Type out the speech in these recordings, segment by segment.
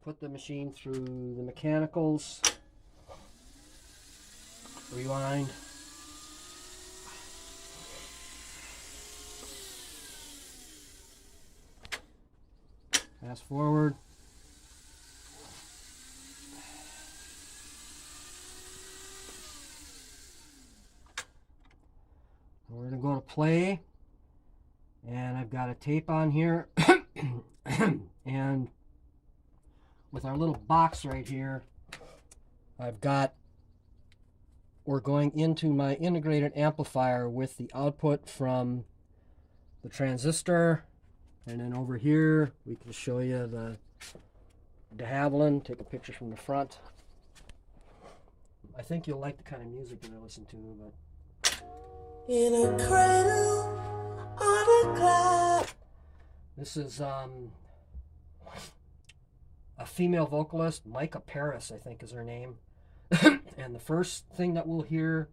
put the machine through the mechanicals, rewind, fast forward, we're going to go to play, and I've got a tape on here and with our little box right here, we're going into my integrated amplifier with the output from the transistor, and then over here we can show you the DeHavilland. Take a picture from the front. I think you'll like the kind of music that I listen to. But in a cradle on a cloud. This is a female vocalist, Micah Paris, I think is her name. And the first thing that we'll hear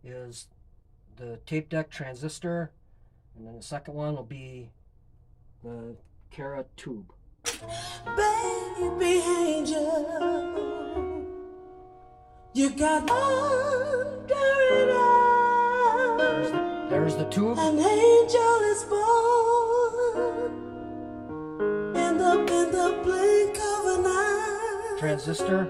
is the tape deck transistor, and then the second one will be the Cara tube. Baby angel, you got under it all. There's the tube. An angel is born in the blink of an eye. Transistor.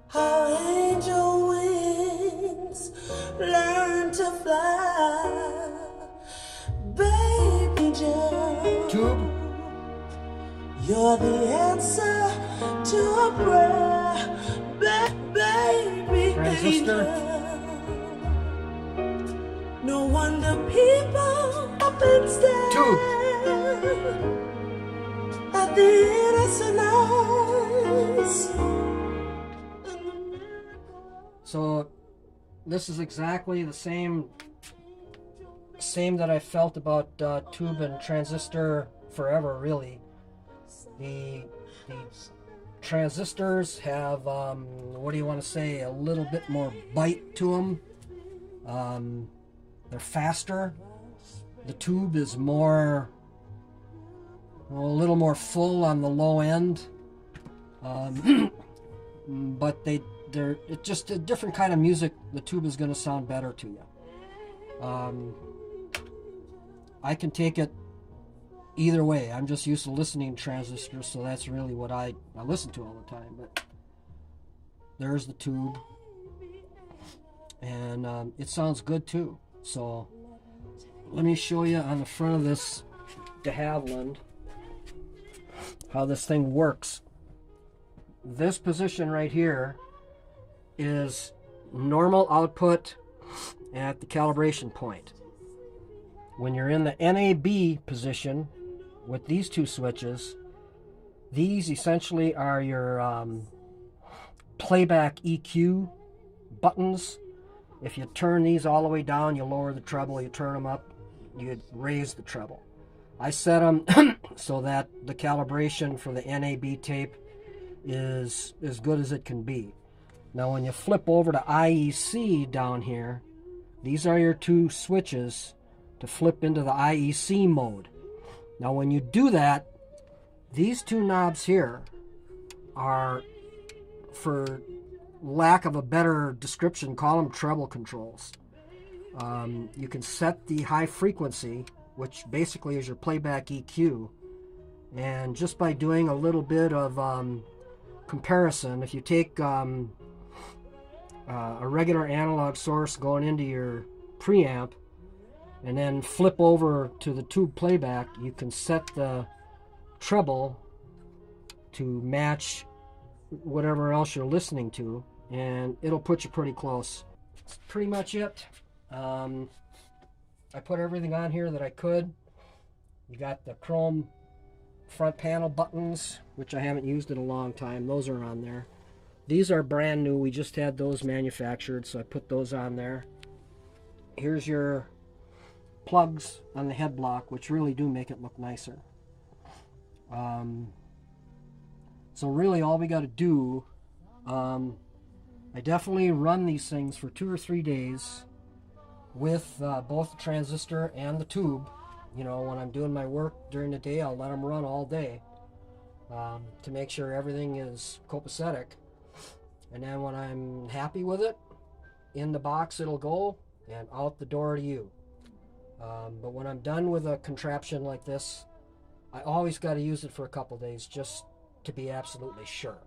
How angel wings learn to fly, baby angel. Tube. You're the answer to a prayer, baby transistor. Angel. No wonder people up and stare. Tube. At the innocent eyes. So this is exactly the same that I felt about tube and transistor forever, really. The transistors have, what do you want to say, a little bit more bite to them. They're faster. The tube is more, a little more full on the low end. But it's just a different kind of music. The tube is going to sound better to you. I can take it either way. I'm just used to listening to transistors, so that's really what I listen to all the time. But there's the tube, and it sounds good too. So let me show you on the front of this DeHavilland how this thing works. This position right here is normal output at the calibration point. When you're in the NAB position with these two switches, these essentially are your playback EQ buttons. If you turn these all the way down, you lower the treble. You turn them up, you raise the treble. I set them so that the calibration for the NAB tape is as good as it can be. Now when you flip over to IEC down here, these are your two switches to flip into the IEC mode. Now when you do that, these two knobs here are, for lack of a better description, call them treble controls. You can set the high frequency, which basically is your playback EQ, and just by doing a little bit of comparison, if you take a regular analog source going into your preamp and then flip over to the tube playback, you can set the treble to match whatever else you're listening to, and it'll put you pretty close. That's pretty much it. I put everything on here that I could. You got the chrome front panel buttons, which I haven't used in a long time. Those are on there. These are brand new. We just had those manufactured, so I put those on there. Here's your plugs on the head block, which really do make it look nicer. So really all we got to do, I definitely run these things for 2 or 3 days with both the transistor and the tube. You know, when I'm doing my work during the day, I'll let them run all day. to make sure everything is copacetic. And then when I'm happy with it, in the box it'll go and out the door to you. But when I'm done with a contraption like this, I always got to use it for a couple days just to be absolutely sure.